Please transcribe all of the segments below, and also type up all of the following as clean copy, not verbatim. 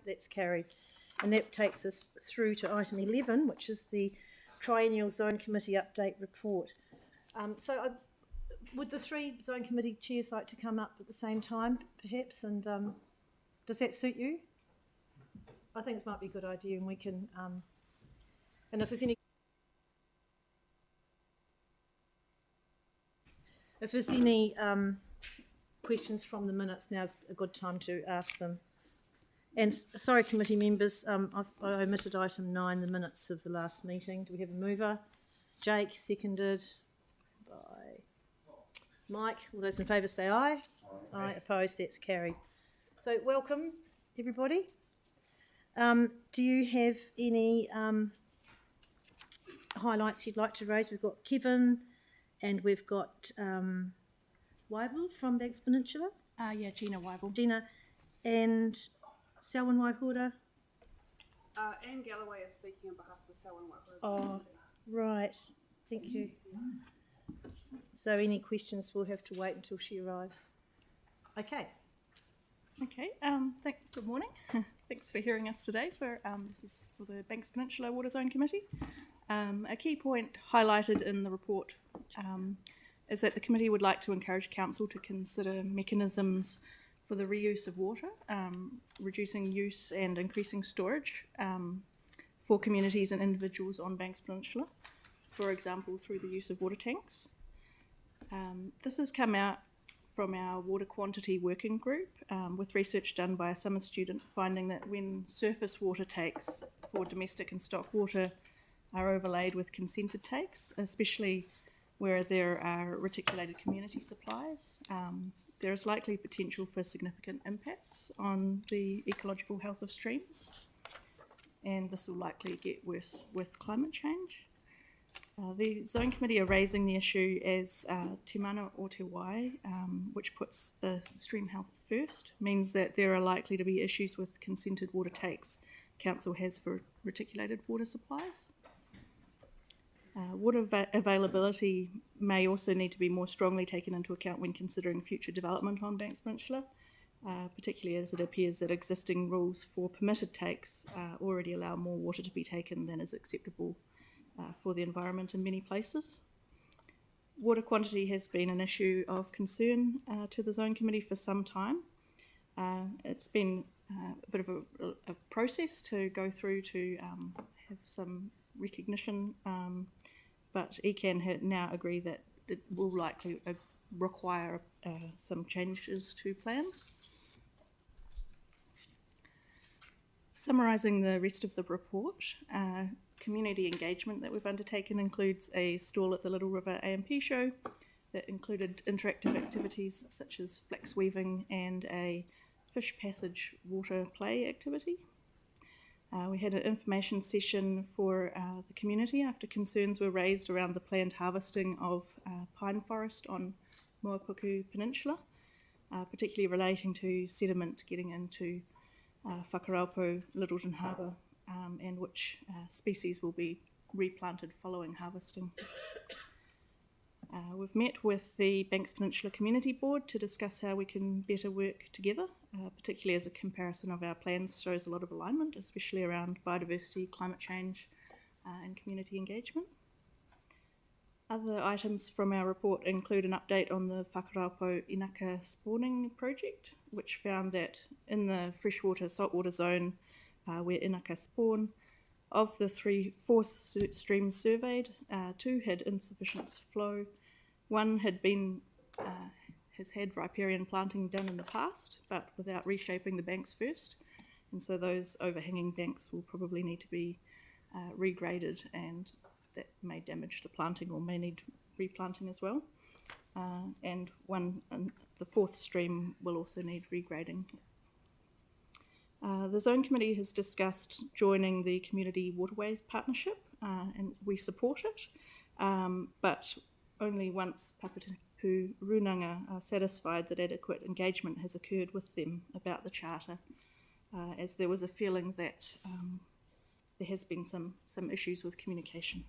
That's carried. And that takes us through to item 11, which is the Triennial Zone Committee Update Report. Would the three Zone Committee chairs like to come up at the same time, perhaps? And does that suit you? I think it might be a good idea, and we can... and if there's any questions from the minutes, now's a good time to ask them. And sorry, committee members, I omitted item 9, the minutes of the last meeting. Do we have a mover? Jake, seconded by Mike. All those in favour say aye. Aye. Opposed, that's carried. So welcome, everybody. Do you have any highlights you'd like to raise? We've got Kevin and we've got Waibel from Banks Peninsula. Gina Waibel. Gina and Selwyn Waihora. Anne Galloway is speaking on behalf of the Selwyn Waihora. Oh, right. Thank you. So any questions, we'll have to wait until she arrives. Okay. Okay, good morning. Thanks for hearing us today. This is for the Banks Peninsula Water Zone Committee. A key point highlighted in the report is that the committee would like to encourage council to consider mechanisms for the reuse of water, reducing use and increasing storage for communities and individuals on Banks Peninsula, for example, through the use of water tanks. This has come out from our water quantity working group with research done by a summer student finding that when surface water takes for domestic and stock water are overlaid with consented takes, especially where there are reticulated community supplies, there is likely potential for significant impacts on the ecological health of streams, and this will likely get worse with climate change. The Zone Committee are raising the issue as Te Mana o Te Wai, which puts the stream health first, means that there are likely to be issues with consented water takes Council has for reticulated water supplies. Water availability may also need to be more strongly taken into account when considering future development on Banks Peninsula, particularly as it appears that existing rules for permitted takes already allow more water to be taken than is acceptable for the environment in many places. Water quantity has been an issue of concern to the Zone Committee for some time. It's been a bit of a process to go through to have some recognition, but ECAN now agree that it will likely require some changes to plans. Summarising the rest of the report, community engagement that we've undertaken includes a stall at the Little River AMP show that included interactive activities such as flax weaving and a fish passage water play activity. We had an information session for the community after concerns were raised around the planned harvesting of pine forest on Moapuku Peninsula, particularly relating to sediment getting into Whakaraupo, Littleton Harbour, and which species will be replanted following harvesting. We've met with the Banks Peninsula Community Board to discuss how we can better work together, particularly as a comparison of our plans shows a lot of alignment, especially around biodiversity, climate change, and community engagement. Other items from our report include an update on the Whakaraupo Inaka spawning project, which found that in the freshwater saltwater zone where Inaka spawn, of the four streams surveyed, 2 had insufficient flow. 1 has had riparian planting done in the past, but without reshaping the banks first, and so those overhanging banks will probably need to be regraded, and that may damage the planting or may need replanting as well. And the 4th stream will also need regrading. The Zone Committee has discussed joining the Community Waterways Partnership, and we support it, but only once Papatipu Runanga are satisfied that adequate engagement has occurred with them about the Charter, as there was a feeling that there has been some issues with communication.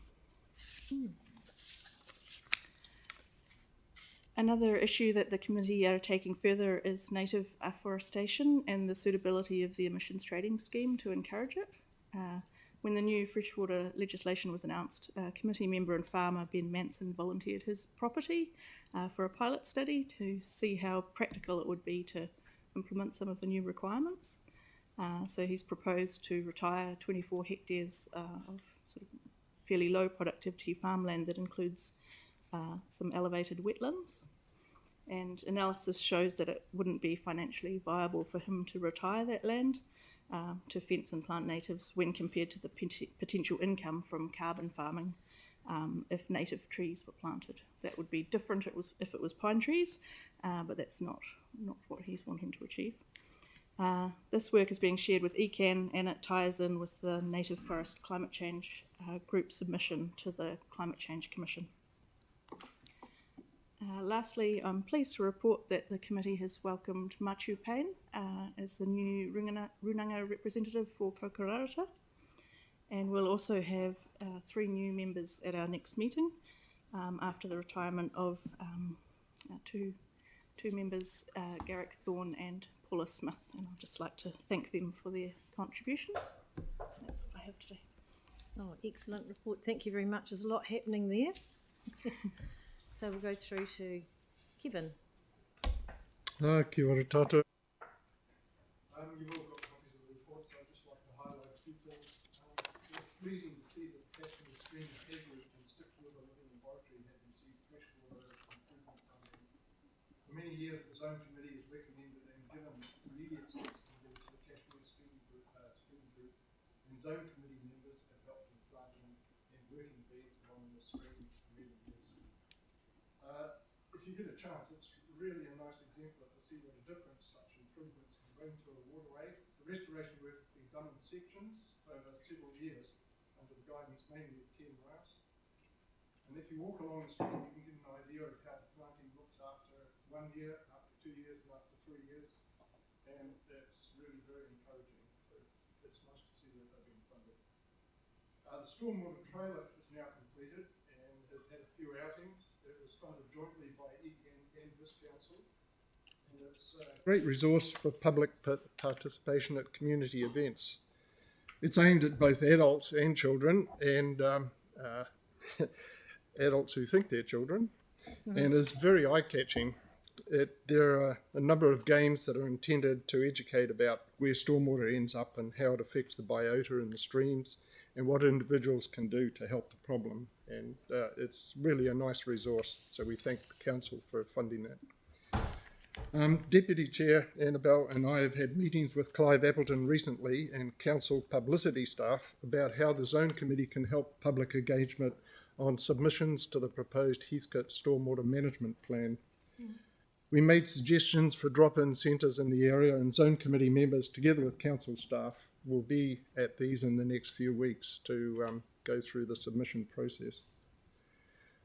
Another issue that the committee are taking further is native afforestation and the suitability of the emissions trading scheme to encourage it. When the new freshwater legislation was announced, committee member and farmer Ben Manson volunteered his property for a pilot study to see how practical it would be to implement some of the new requirements. So he's proposed to retire 24 hectares of sort of fairly low productivity farmland that includes some elevated wetlands, and analysis shows that it wouldn't be financially viable for him to retire that land to fence and plant natives when compared to the potential income from carbon farming if native trees were planted. That would be different if it was pine trees, but that's not what he's wanting to achieve. This work is being shared with ECAN, and it ties in with the Native Forest Climate Change Group submission to the Climate Change Commission. Lastly, I'm pleased to report that the committee has welcomed Machu Pain as the new Runanga representative for Kokorarata, and we'll also have 3 new members at our next meeting after the retirement of two members, Garrick Thorne and Paula Smith, and I'd just like to thank them for their contributions. That's all I have today. Oh, excellent report. Thank you very much. There's a lot happening there. So we'll go through to Kevin. Kia ora tātou. You've all got copies of the report, so I'd just like to highlight a few things. It's pleasing to see that the Tasmania Stream Integrity and Stickwater Living Laboratory have received freshwater improvement funding. For many years, the Zone Committee has recommended and given immediate steps towards the Cashmere Stream Group, and Zone Committee members have helped with planting and working bees along the stream for many years. If you get a chance, it's really a nice exemplar to see what a difference such improvements can bring to a waterway. The restoration work has been done in sections over several years under the guidance mainly of Ken Rouse. And if you walk along the stream, you can get an idea of how the planting looks after 1 year, after 2 years, and after 3 years. And that's really very encouraging. So it's nice to see that they've been funded. The stormwater trailer is now completed and has had a few outings. It was funded jointly by ECAN and this council, and it's a great resource for public participation at community events. It's aimed at both adults and children, and adults who think they're children, and is very eye-catching. There are a number of games that are intended to educate about where stormwater ends up and how it affects the biota in the streams, and what individuals can do to help the problem. And it's really a nice resource, so we thank the council for funding that. Deputy Chair Annabelle and I have had meetings with Clive Appleton recently and council publicity staff about how the Zone Committee can help public engagement on submissions to the proposed Heathcote Stormwater Management Plan. We made suggestions for drop-in centres in the area, and Zone Committee members, together with council staff, will be at these in the next few weeks to go through the submission process.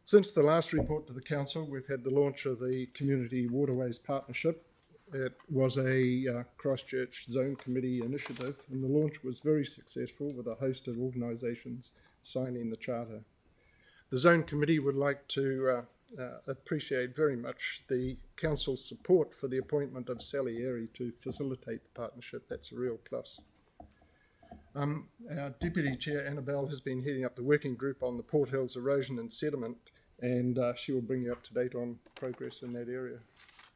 Since the last report to the council, we've had the launch of the Community Waterways Partnership. It was a Christchurch Zone Committee initiative, and the launch was very successful with a host of organisations signing the charter. The Zone Committee would like to appreciate very much the council's support for the appointment of Sally Airy to facilitate the partnership. That's a real plus. Our Deputy Chair Annabelle has been heading up the working group on the Port Hills erosion and sediment, and she will bring you up to date on progress in that area.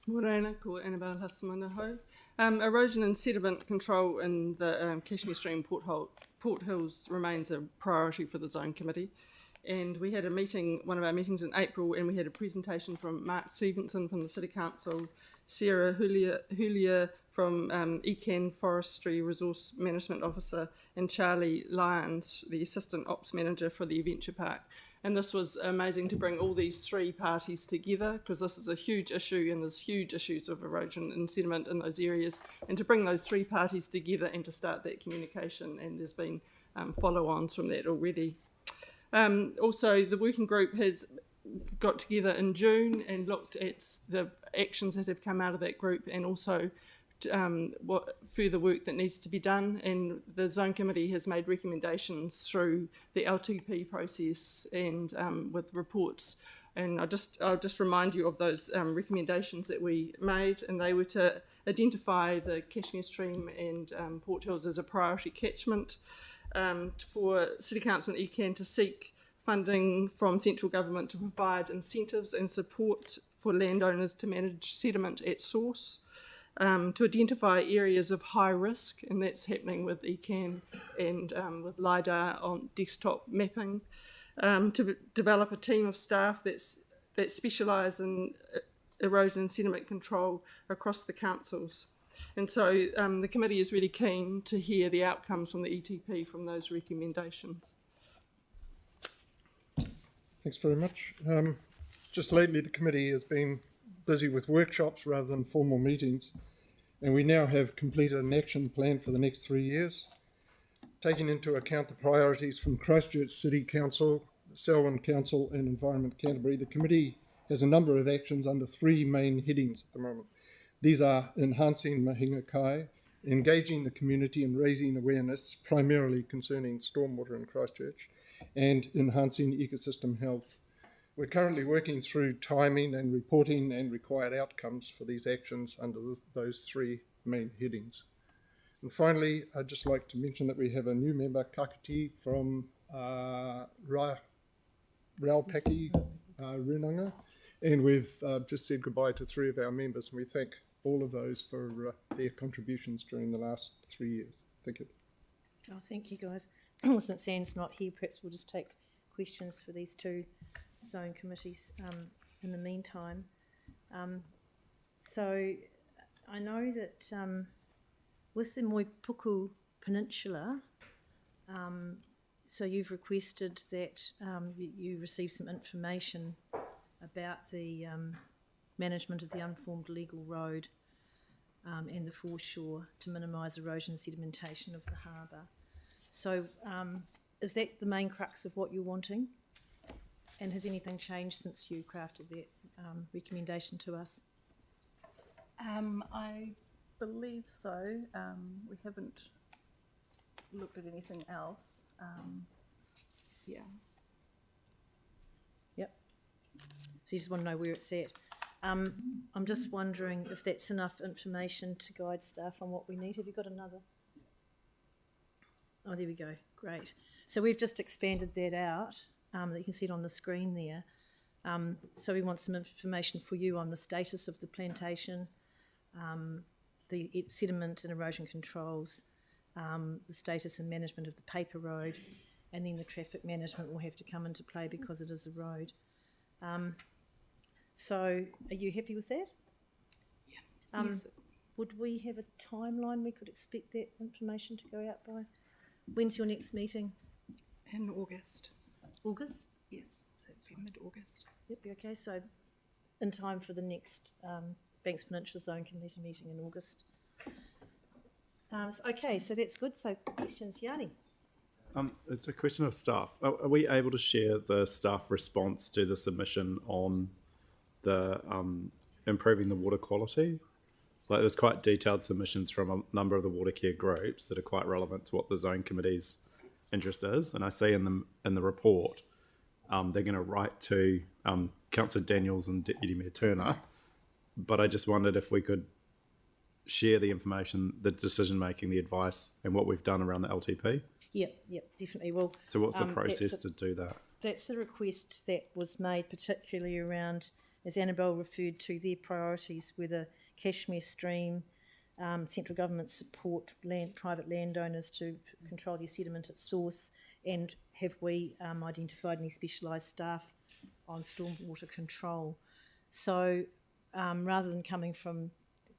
Morena, ko Annabelle Hasamanaho. Erosion and sediment control in the Cashmere Stream Port Hills remains a priority for the Zone Committee. And we had a meeting, one of our meetings in April, and we had a presentation from Mark Stevenson from the City Council, Sarah Hulia from ECAN Forestry Resource Management Officer, and Charlie Lyons, the Assistant Ops Manager for the Adventure Park. And this was amazing to bring all these 3 parties together, because this is a huge issue and there's huge issues of erosion and sediment in those areas, and to bring those 3 parties together and to start that communication, and there's been follow-ons from that already. Also, the working group has got together in June and looked at the actions that have come out of that group, and also what further work that needs to be done, and the Zone Committee has made recommendations through the LTP process and with reports And I'll just remind you of those recommendations that we made, and they were to identify the Cashmere Stream and Port Hills as a priority catchment, for City Council and ECAN to seek funding from central government to provide incentives and support for landowners to manage sediment at source, to identify areas of high risk, and that's happening with ECAN and with LiDAR on desktop mapping, to develop a team of staff that specialise in erosion and sediment control across the councils. And so the committee is really keen to hear the outcomes from the ETP from those recommendations. Thanks very much. Just lately, the committee has been busy with workshops rather than formal meetings, and we now have completed an action plan for the next 3 years. Taking into account the priorities from Christchurch City Council, Selwyn Council and Environment Canterbury, the committee has a number of actions under 3 main headings at the moment. These are enhancing Mahinga Kai, engaging the community and raising awareness, primarily concerning stormwater in Christchurch, and enhancing ecosystem health. We're currently working through timing and reporting and required outcomes for these actions under those 3 main headings. And finally, I'd just like to mention that we have a new member, Kakati, from Raupaki Runanga, and we've just said goodbye to 3 of our members, and we thank all of those for their contributions during the last 3 years. Thank you. Oh, thank you, guys. Since Anne's not here, perhaps we'll just take questions for these 2 zone committees in the meantime. So I know that with the Moipuku Peninsula, so you've requested that you receive some information about the management of the unformed legal road and the foreshore to minimise erosion and sedimentation of the harbour. So is that the main crux of what you're wanting? And has anything changed since you crafted that recommendation to us? I believe so. We haven't looked at anything else. Yeah. Yep. So you just want to know where it's at. I'm just wondering if that's enough information to guide staff on what we need. Have you got another? Oh, there we go. Great. So we've just expanded that out. That you can see it on the screen there. So we want some information for you on the status of the plantation, the sediment and erosion controls, the status and management of the paper road, and then the traffic management will have to come into play because it is a road. So are you happy with that? Yeah. Yes. Would we have a timeline we could expect that information to go out by? When's your next meeting? In August. August? Yes, so it's mid-August. Yep, okay, so in time for the next Banks Peninsula Zone Committee meeting in August. Okay, so that's good. So questions, Yanni? It's a question of staff. Are we able to share the staff response to the submission on the improving the water quality? Like, there's quite detailed submissions from a number of the water care groups that are quite relevant to what the Zone Committee's interest is, and I see in the report they're going to write to Councillor Daniels and Deputy Mayor Turner, but I just wondered if we could share the information, the decision making, the advice, and what we've done around the LTP. Yep, definitely. Well, so what's the process to do that? That's the request that was made, particularly around, as Annabelle referred to, their priorities were the Cashmere Stream, central government support private landowners to control their sediment at source, and have we identified any specialised staff on stormwater control. So rather than coming from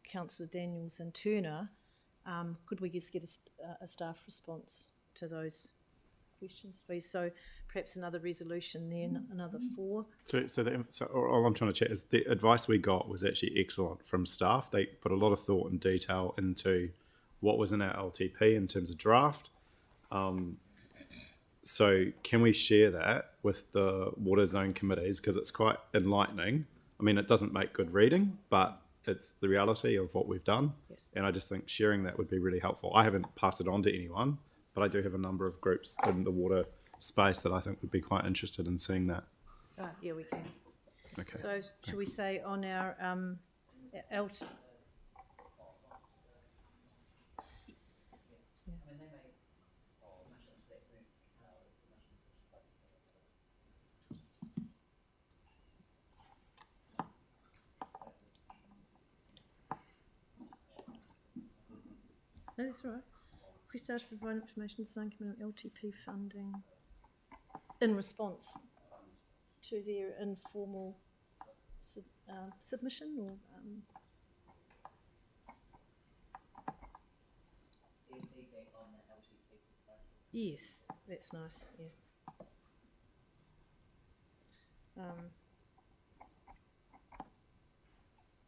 Councillor Daniels and Turner, could we just get a staff response to those questions, please? So perhaps another resolution then, another 4. So all I'm trying to check is the advice we got was actually excellent from staff. They put a lot of thought and detail into what was in our LTP in terms of draft. So can we share that with the Water Zone Committees, because it's quite enlightening. I mean, it doesn't make good reading, but it's the reality of what we've done. Yes. And I just think sharing that would be really helpful. I haven't passed it on to anyone, but I do have a number of groups in the water space that I think would be quite interested in seeing that. Yeah, we can. Okay. So shall we say on our LT? No, that's all right. We started to provide information to the Design Committee on LTP funding in response to their informal submission or yes, that's nice. Yeah.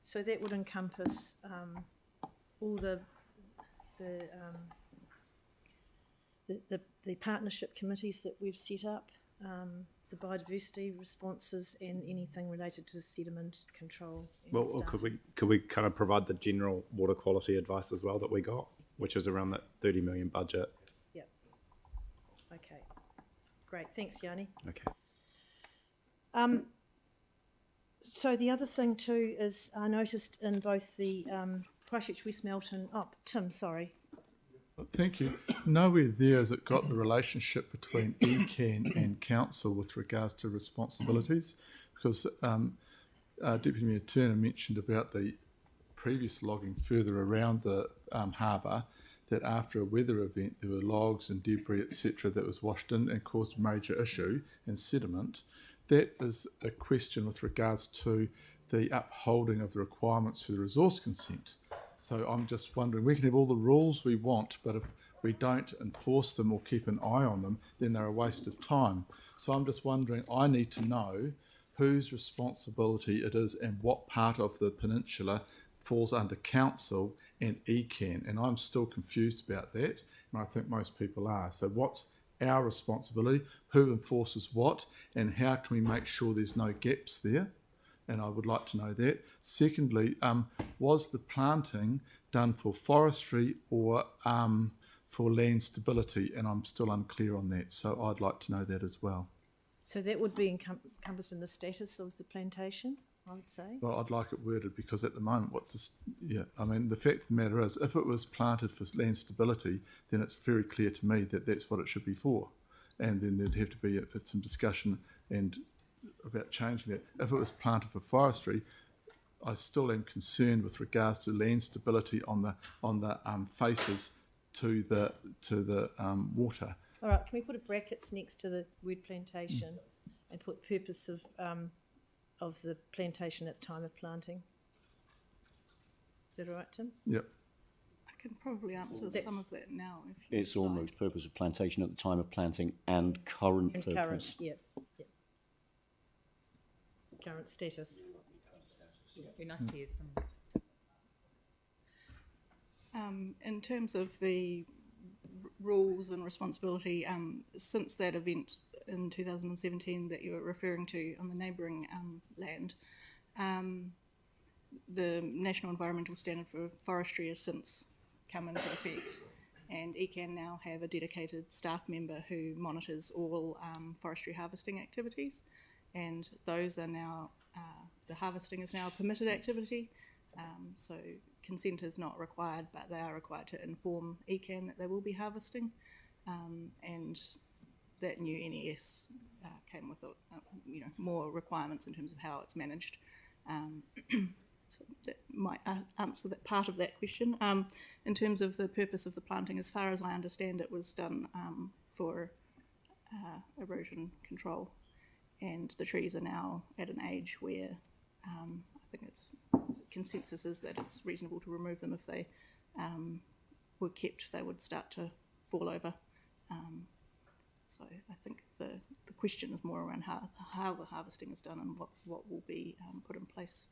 So that would encompass all the partnership committees that we've set up, the biodiversity responses, and anything related to sediment control. And Well, stuff. could we kind of provide the general water quality advice as well that we got, which is around that 30 million budget? Yep. Okay. Great. Thanks, Yanni. Okay. So the other thing too is I noticed in both the Christchurch West Melton. Oh, Tim, sorry. Thank you. Nowhere there has it got the relationship between ECAN and council with regards to responsibilities, because Deputy Mayor Turner mentioned about the previous logging further around the harbour, that after a weather event there were logs and debris etc. that was washed in and caused a major issue and sediment. That is a question with regards to the upholding of the requirements for the resource consent. So I'm just wondering, we can have all the rules we want, but if we don't enforce them or keep an eye on them, then they're a waste of time. So I'm just wondering, I need to know whose responsibility it is and what part of the peninsula falls under council and ECAN. And I'm still confused about that, and I think most people are. So what's our responsibility, who enforces what, and how can we make sure there's no gaps there? And I would like to know that. Secondly, was the planting done for forestry or for land stability? And I'm still unclear on that, so I'd like to know that as well. So that would be encompassed in the status of the plantation, I would say. Well, I'd like it worded, because at the moment, the fact of the matter is, if it was planted for land stability, then it's very clear to me that that's what it should be for. And then there'd have to be some discussion and about changing that. If it was planted for forestry, I still am concerned with regards to land stability on the faces to the water. All right, can we put a brackets next to the word plantation and put purpose of the plantation at time of planting? Is that all right, Tim? Yep. I can probably answer some of that now. If you It's almost purpose of plantation at the time of planting and current And purpose. current, yep. Current status. It'd be nice to hear some. In terms of the rules and responsibility, since that event in 2017 that you were referring to on the neighbouring land, the National Environmental Standard for Forestry has since come into effect, and ECAN now have a dedicated staff member who monitors all forestry harvesting activities, and those are now, the harvesting is now a permitted activity, so consent is not required, but they are required to inform ECAN that they will be harvesting, and that new NES came with more requirements in terms of how it's managed. So that might answer that part of that question. In terms of the purpose of the planting, as far as I understand, it was done for erosion control, and the trees are now at an age where I think it's consensus is that it's reasonable to remove them. If they were kept, they would start to fall over. So I think the question is more around how the harvesting is done and what will be put in place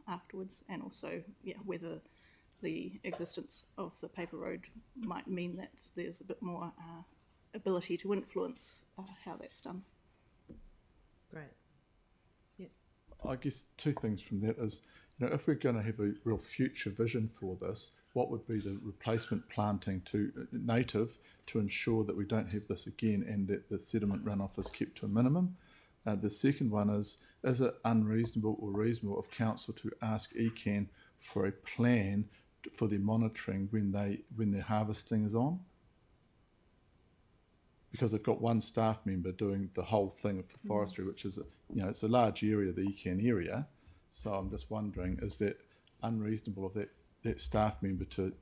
afterwards, and also whether the existence of the paper road might mean that there's a bit more ability to influence how that's done. Great. I guess two things from that is, if we're going to have a real future vision for this, what would be the replacement planting to native to ensure that we don't have this again and that the sediment runoff is kept to a minimum? The second one is it unreasonable or reasonable of council to ask ECAN for a plan for their monitoring when their harvesting is on? Because they've got one staff member doing the whole thing for forestry, which is, it's a large area, the ECAN area. So I'm just wondering, is that unreasonable of that staff member to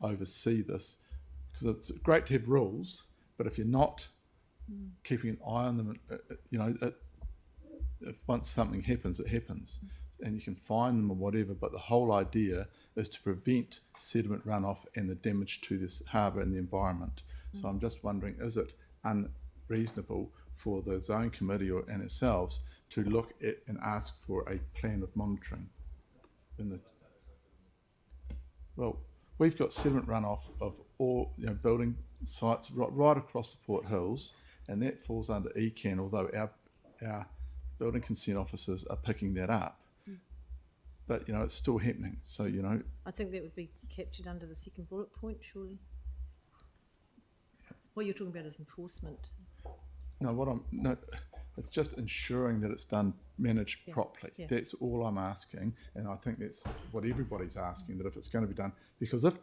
oversee this? Because it's great to have rules, but if you're not keeping an eye on them, if once something happens, it happens. And you can fine them or whatever, but the whole idea is to prevent sediment runoff and the damage to this harbour and the environment. So I'm just wondering, is it unreasonable for the zone committee and ourselves to look at and ask for a plan of monitoring? Well, we've got sediment runoff of all building sites right across the Port Hills, and that falls under ECAN, although our building consent officers are picking that up. But it's still happening. So I think that would be captured under the second bullet point, surely. What you're talking about is enforcement. It's just ensuring that it's managed properly. Yeah. That's all I'm asking, and I think that's what everybody's asking. That if it's going to be done, because if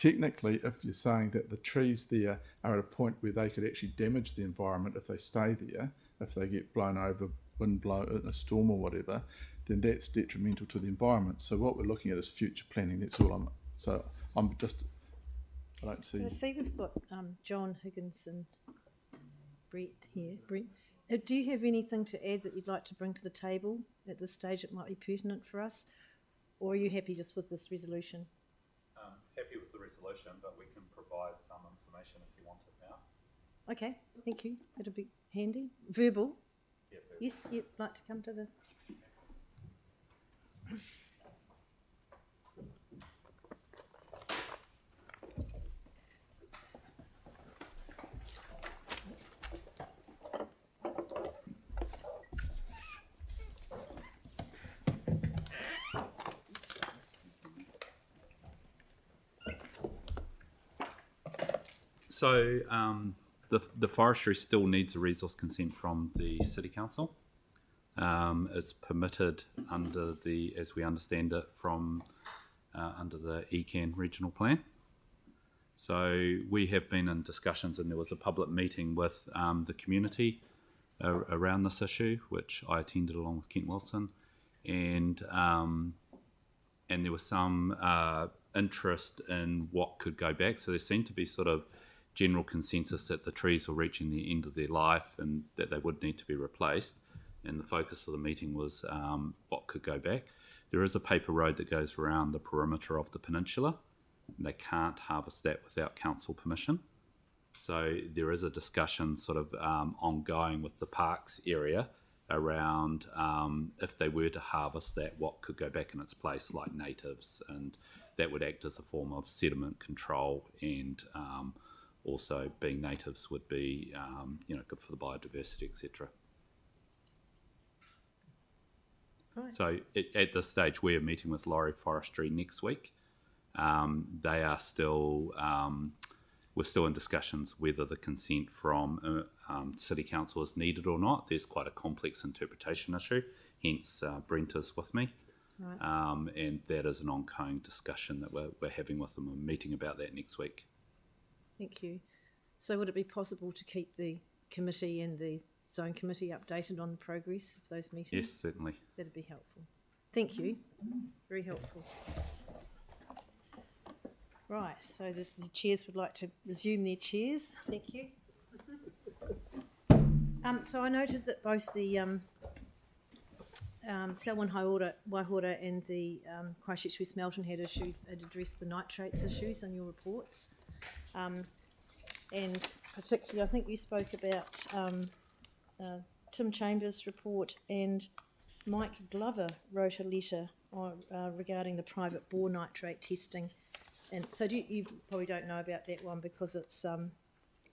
you're saying that the trees there are at a point where they could actually damage the environment if they stay there, if they get blown over, wind blow in a storm or whatever, then that's detrimental to the environment. So what we're looking at is future planning. That's all I don't see. So I see we've got John Higgins and Brett here. Brett, do you have anything to add that you'd like to bring to the table at this stage that might be pertinent for us? Or are you happy just with this resolution? Happy with the resolution, but we can provide some information if you want it now. Okay, thank you. That'll be handy. Verbal? Yeah, verbal. Yes, you'd like to come to the... So the forestry still needs a resource consent from the City Council. It's permitted under as we understand it, from under the ECAN regional plan. So we have been in discussions, and there was a public meeting with the community around this issue, which I attended along with Kent Wilson, and there was some interest in what could go back. So there seemed to be sort of general consensus that the trees were reaching the end of their life and that they would need to be replaced. And the focus of the meeting was what could go back. There is a paper road that goes around the perimeter of the peninsula, and they can't harvest that without council permission. So there is a discussion sort of ongoing with the parks area around if they were to harvest that, what could go back in its place, like natives, and that would act as a form of sediment control, and also being natives would be good for the biodiversity, etc. Right. So at this stage, we're meeting with Laurie Forestry next week. They are still, we're still in discussions whether the consent from City Council is needed or not. There's quite a complex interpretation issue, hence Brent is with me. Right. And that is an ongoing discussion that we're having with them. We're meeting about that next week. Thank you. So would it be possible to keep the committee and the zone committee updated on the progress of those meetings? Yes, certainly. That'd be helpful. Thank you. Very helpful. Right, so the chairs would like to resume their chairs. Thank you. So I noted that both the Selwyn Waihora and the Christchurch West Melton had addressed the nitrates issues on your reports. And particularly, I think you spoke about Tim Chambers' report, and Mike Glover wrote a letter regarding the private bore nitrate testing. And so you probably don't know about that one because it's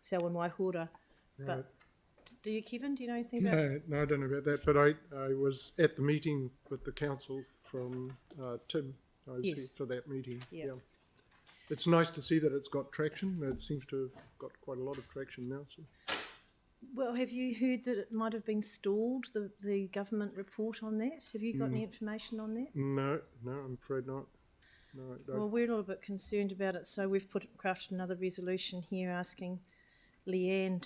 Selwyn Waihora. Right. But do you, Kevin? Do you know anything about it? No, I don't know about that, but I was at the meeting with the council from Tim. I was Yes. here for that meeting. Yeah. Yeah. It's nice to see that it's got traction. It seems to have got quite a lot of traction now. So. Well, have you heard that it might have been stalled, the government report on that? Have you got any information on that? No, I'm afraid not. No, I don't. Well, we're a little bit concerned about it, so we've crafted another resolution here asking Leanne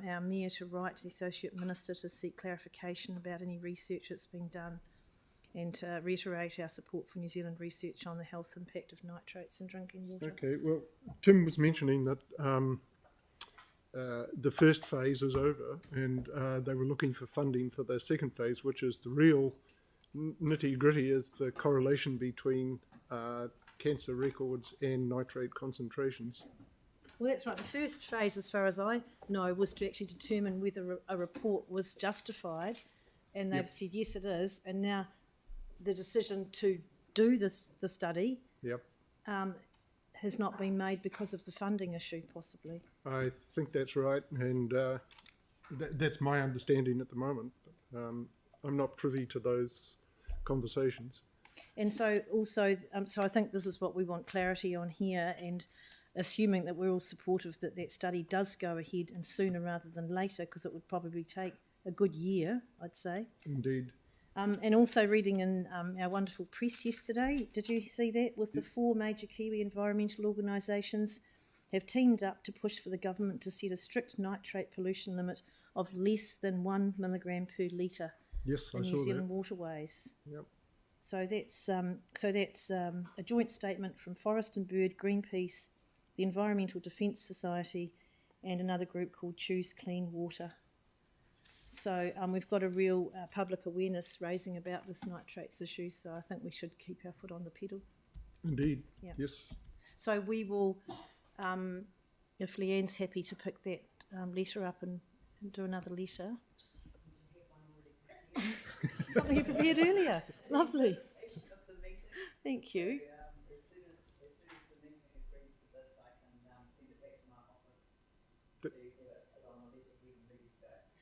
our Mayor, to write to the Associate Minister to seek clarification about any research that's been done and to reiterate our support for New Zealand research on the health impact of nitrates in drinking water. Okay, well, Tim was mentioning that the first phase is over, and they were looking for funding for the second phase, which is the real nitty-gritty, is the correlation between cancer records and nitrate concentrations. Well, that's right. The first phase, as far as I know, was to actually determine whether a report was justified, and they've said yes, it is. And now the decision to do the study has not been made because of the funding issue, possibly. I think that's right, and that's my understanding at the moment. I'm not privy to those conversations. And so also, so I think this is what we want clarity on here, and assuming that we're all supportive that that study does go ahead and sooner rather than later, because it would probably take a good year, I'd say. Indeed. And also reading in our wonderful press yesterday, did you see that? With the 4 major Kiwi environmental organisations have teamed up to push for the government to set a strict nitrate pollution limit of less than 1 milligram per litre Yes, in I saw New Zealand that. waterways. Yep. So that's a joint statement from Forest and Bird, Greenpeace, the Environmental Defence Society, and another group called Choose Clean Water. So we've got a real public awareness raising about this nitrates issue, so I think we should keep our foot on the pedal. Indeed. Yeah. Yes. So we will, if Leanne's happy to pick that letter up and do another letter. Something you prepared earlier. Lovely. Thank you.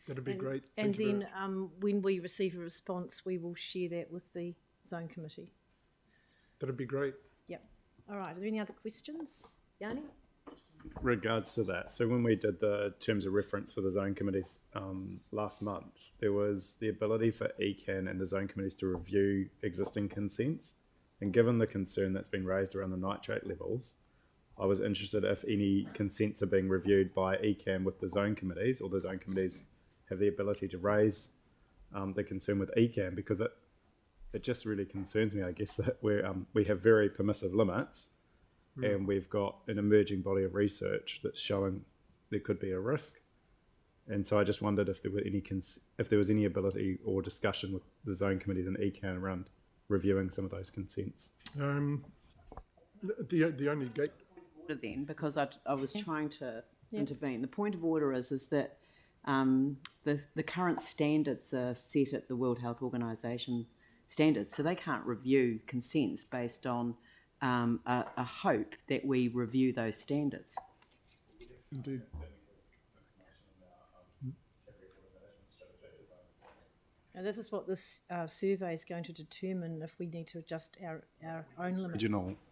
That'd be great. And Thank you very then much. when we receive a response, we will share that with the zone committee. That'd be great. Yep. All right. Are there any other questions? Yanni? Regards to that, so when we did the terms of reference for the zone committees last month, there was the ability for ECAN and the zone committees to review existing consents. And given the concern that's been raised around the nitrate levels, I was interested if any consents are being reviewed by ECAN with the zone committees, or the zone committees have the ability to raise the concern with ECAN, because it just really concerns me, I guess, that we have very permissive limits. And we've got an emerging body of research that's showing there could be a risk. And so I just wondered if there were if there was any ability or discussion with the zone committees and ECAN around reviewing some of those consents. The only gate. Then, because I was trying to intervene. The point of order is that the current standards are set at the World Health Organization standards, so they can't review consents based on a hope that we review those standards. Indeed. Now, this is what this survey is going to determine, if we need to adjust our own limits.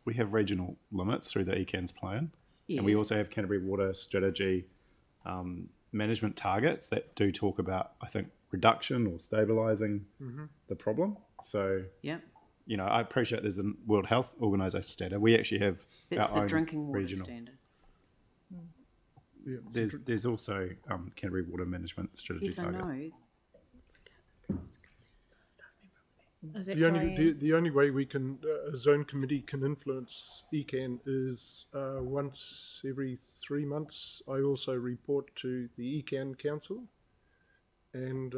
We have regional limits through the ECAN's plan, and we Yes. also have Canterbury Water Strategy management targets that do talk about, I think, reduction or stabilising the problem. So, Yeah, I appreciate there's a World Health Organization standard. We actually have that's our the own drinking water regional. standard. Yeah. There's also Canterbury Water Management Strategy Yes, I target. know. Is that The only way we can a zone committee can influence ECAN is once every 3 months. I also report to the ECAN Council, and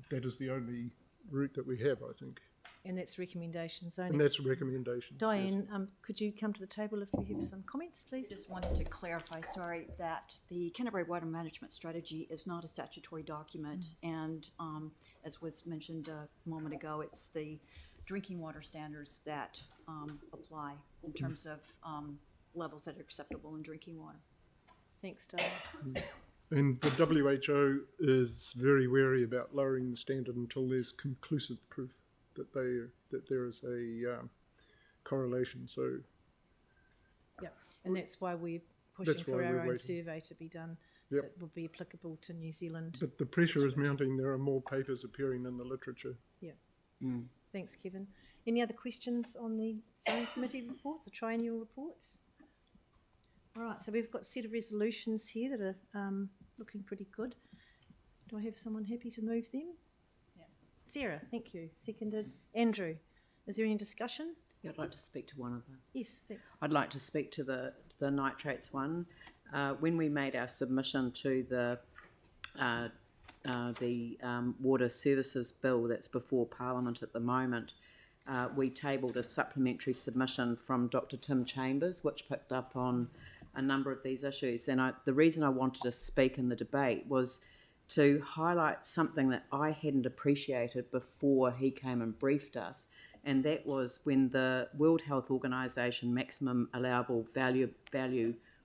that is the only route that we have, I think. And that's recommendations And only. that's a recommendation. Diane, could you come to the table if you have some comments, please? Just wanted to clarify, that the Canterbury Water Management Strategy is not a statutory document, and as was mentioned a moment ago, it's the drinking water standards that apply in terms of levels that are acceptable in drinking water. Thanks, Diane. And the WHO is very wary about lowering the standard until there's conclusive proof that there is a correlation. So Yep. And that's why we're pushing That's for why our we're own waiting. survey to be done Yep. that will be applicable to New Zealand. But the pressure is mounting. There are more papers appearing in the literature. Thanks, Kevin. Any other questions on the zoning committee reports, the triennial reports? All right, so we've got a set of resolutions here that are looking pretty good. Do I have someone happy to move them? Yeah. Sarah, thank you. Seconded. Andrew, is there any discussion? Yeah, I'd like to speak to one of them. Yes, thanks. I'd like to speak to the nitrates one. When we made our submission to the water services bill that's before Parliament at the moment, we tabled a supplementary submission from Dr. Tim Chambers, which picked up on a number of these issues. And the reason I wanted to speak in the debate was to highlight something that I hadn't appreciated before he came and briefed us. And that was when the World Health Organization maximum allowable value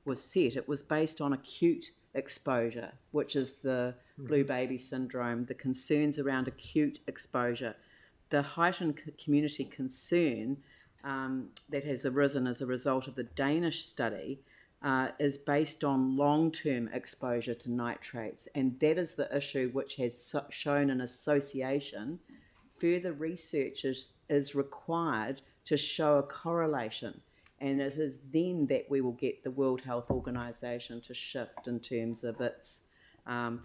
was set, it was based on acute exposure, which is the blue baby syndrome, the concerns around acute exposure. The heightened community concern that has arisen as a result of the Danish study is based on long-term exposure to nitrates, and that is the issue which has shown an association. Further research is required to show a correlation, and it is then that we will get the World Health Organization to shift in terms of its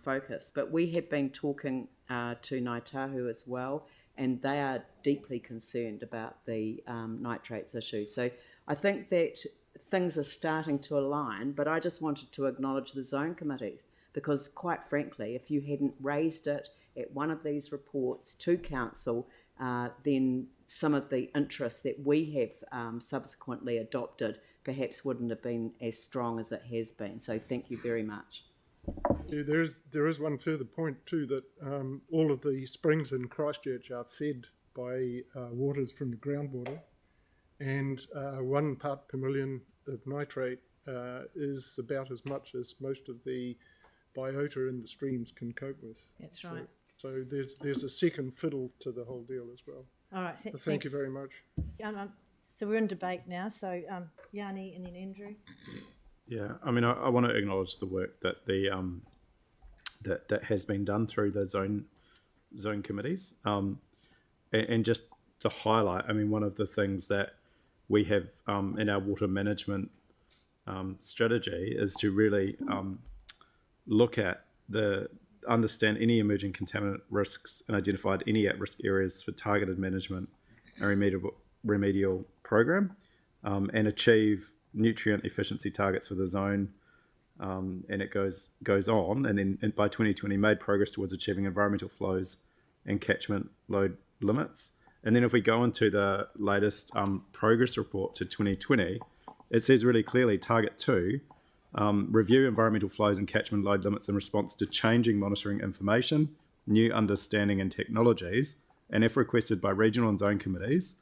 focus. But we have been talking to Ngāi Tahu as well, and they are deeply concerned about the nitrates issue. So I think that things are starting to align, but I just wanted to acknowledge the zone committees, because quite frankly, if you hadn't raised it at one of these reports to council, then some of the interests that we have subsequently adopted perhaps wouldn't have been as strong as it has been. So thank you very much. Yeah, there is one further point too, that all of the springs in Christchurch are fed by waters from the groundwater, and 1 part per million of nitrate is about as much as most of the biota in the streams can cope with. That's right. So there's a second fiddle to the whole deal as well. All right, So thank you very much. So we're in debate now, so Yanni and then Andrew. Yeah, I mean, I want to acknowledge the work that the that has been done through the zone committees, and just to highlight, I mean, one of the things that we have in our water management strategy is to really look at understand any emerging contaminant risks and identified any at-risk areas for targeted management and remedial program, and achieve nutrient efficiency targets for the zone, and it goes on, and then by 2020 made progress towards achieving environmental flows and catchment load limits. And then if we go into the latest progress report to 2020, it says really clearly, target 2, review environmental flows and catchment load limits in response to changing monitoring information, new understanding and technologies, and if requested by regional and zone committees.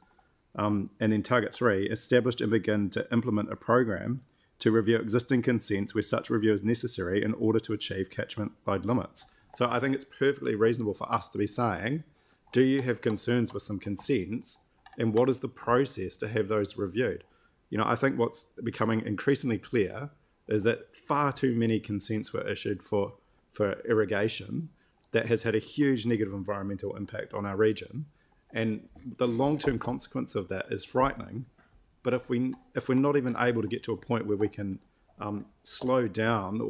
And then target 3, established and begin to implement a program to review existing consents where such review is necessary in order to achieve catchment load limits. So I think it's perfectly reasonable for us to be saying, do you have concerns with some consents, and what is the process to have those reviewed? You know, I think what's becoming increasingly clear is that far too many consents were issued for irrigation that has had a huge negative environmental impact on our region. And the long-term consequence of that is frightening. But if we're not even able to get to a point where we can slow down,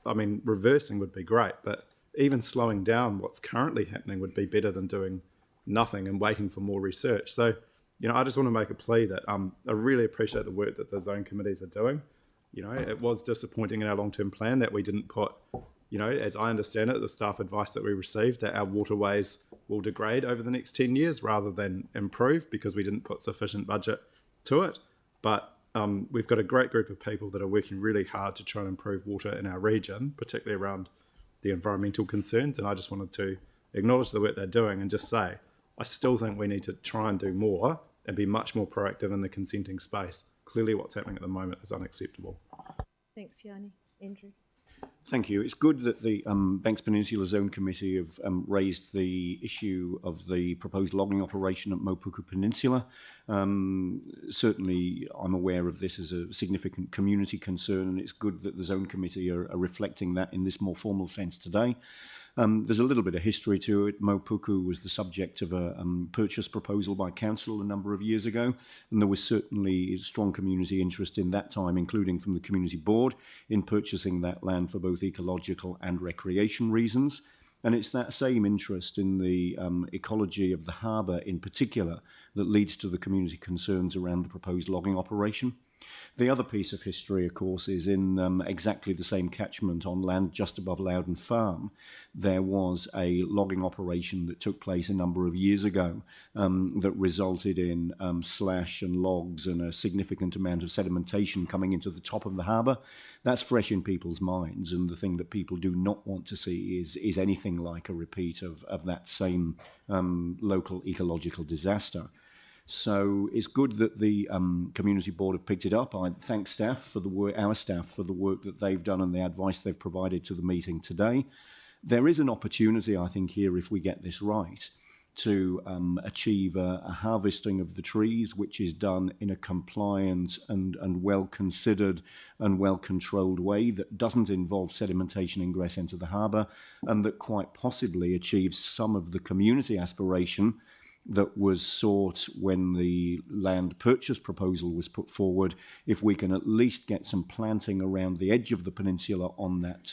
reversing would be great, but even slowing down what's currently happening would be better than doing nothing and waiting for more research. So, you know, I just want to make a plea that I really appreciate the work that the zone committees are doing. You know, it was disappointing in our long-term plan that we didn't put, you know, as I understand it, the staff advice that we received, that our waterways will degrade over the next 10 years rather than improve because we didn't put sufficient budget to it. But we've got a great group of people that are working really hard to try and improve water in our region, particularly around the environmental concerns. And I just wanted to acknowledge the work they're doing and just say, I still think we need to try and do more and be much more proactive in the consenting space. Clearly what's happening at the moment is unacceptable. Thanks, Yanni. Andrew. Thank you. It's good that the Banks Peninsula Zone Committee have raised the issue of the proposed logging operation at Mopuku Peninsula. Certainly, I'm aware of this as a significant community concern, and it's good that the Zone Committee are reflecting that in this more formal sense today. There's a little bit of history to it. Mopuku was the subject of a purchase proposal by council a number of years ago, and there was certainly strong community interest in that time, including from the community board, in purchasing that land for both ecological and recreation reasons. And it's that same interest in the ecology of the harbour in particular that leads to the community concerns around the proposed logging operation. The other piece of history, of course, is in exactly the same catchment on land just above Loudon Farm. There was a logging operation that took place a number of years ago that resulted in slash and logs and a significant amount of sedimentation coming into the top of the harbour. That's fresh in people's minds, and the thing that people do not want to see is anything like a repeat of that same local ecological disaster. So it's good that the community board have picked it up. I thank staff for the work, our staff for the work that they've done and the advice they've provided to the meeting today. There is an opportunity, I think, here, if we get this right, to achieve a harvesting of the trees, which is done in a compliant and well-considered and well-controlled way that doesn't involve sedimentation ingress into the harbour, and that quite possibly achieves some of the community aspiration that was sought when the land purchase proposal was put forward. If we can at least get some planting around the edge of the peninsula on that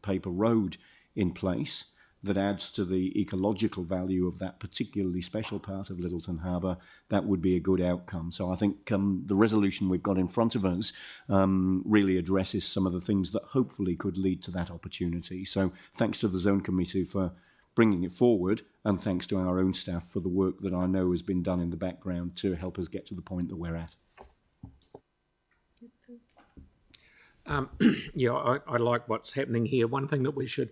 paper road in place, that adds to the ecological value of that particularly special part of Littleton Harbour, that would be a good outcome. So I think the resolution we've got in front of us really addresses some of the things that hopefully could lead to that opportunity. So thanks to the Zone Committee for bringing it forward, and thanks to our own staff for the work that I know has been done in the background to help us get to the point that we're at. I like what's happening here. One thing that we should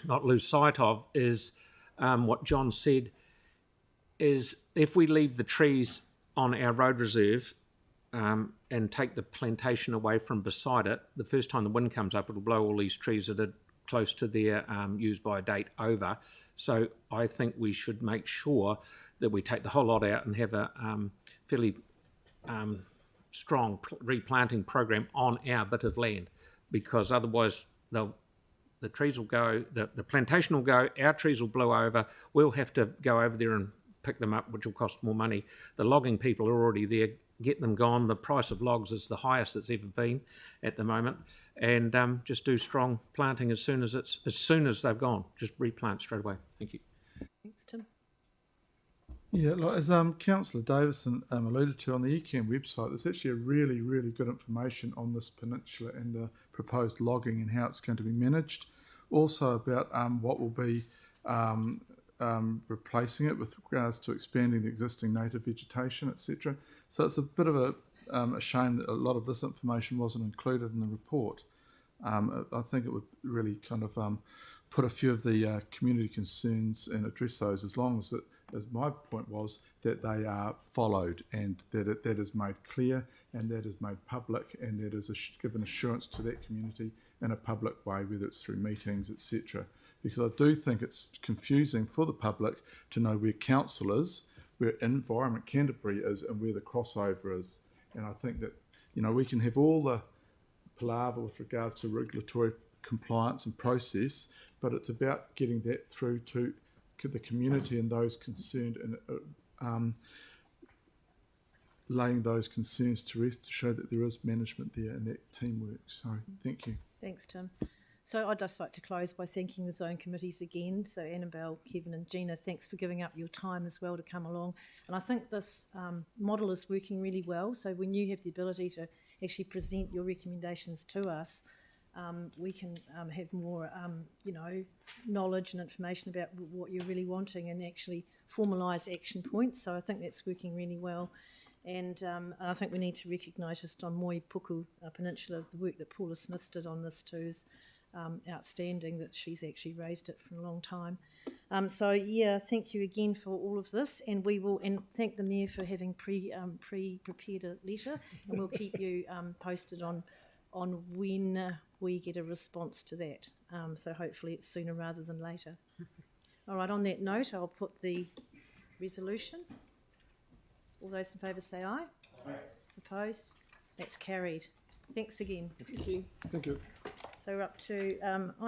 not lose sight of is what John said, is if we leave the trees on our road reserve and take the plantation away from beside it, the first time the wind comes up, it'll blow all these trees that are close to their use by date over. So I think we should make sure that we take the whole lot out and have a fairly strong replanting program on our bit of land, because otherwise the trees will go, the plantation will go, our trees will blow over, we'll have to go over there and pick them up, which will cost more money. The logging people are already there, get them gone. The price of logs is the highest it's ever been at the moment, and just do strong planting as soon as they've gone. Just replant straight away. Thank you. Thanks, Tim. Yeah, like, as Councillor Davison alluded to, on the ECAN website, there's actually a really, really good information on this peninsula and the proposed logging and how it's going to be managed. Also about what will be replacing it with regards to expanding the existing native vegetation, etc. So it's a bit of a shame that a lot of this information wasn't included in the report. I think it would really kind of put a few of the community concerns and address those, as long as as my point was, that they are followed and that that is made clear and that is made public and that is given assurance to that community in a public way, whether it's through meetings, etc. Because I do think it's confusing for the public to know where council is, where Environment Canterbury is, and where the crossover is. And I think that, you know, we can have all the palaver with regards to regulatory compliance and process, but it's about getting that through to the community and those concerned, and laying those concerns to rest to show that there is management there and that teamwork. So thank you. Thanks, Tim. So I'd just like to close by thanking the Zone Committees again. So Annabelle, Kevin and Gina, thanks for giving up your time as well to come along. And I think this model is working really well. So when you have the ability to actually present your recommendations to us, we can have more, knowledge and information about what you're really wanting and actually formalise action points. So I think that's working really well. And I think we need to recognise just on Moepuku Peninsula, the work that Paula Smith did on this too is outstanding, that she's actually raised it for a long time. So yeah, thank you again for all of this, and we will, and thank the Mayor for having prepared a letter, and we'll keep you posted on when we get a response to that. So hopefully it's sooner rather than later. All right, on that note, I'll put the resolution. All those in favour say aye. Aye. Opposed? That's carried. Thanks again. Thank you. Thank you. So we're up to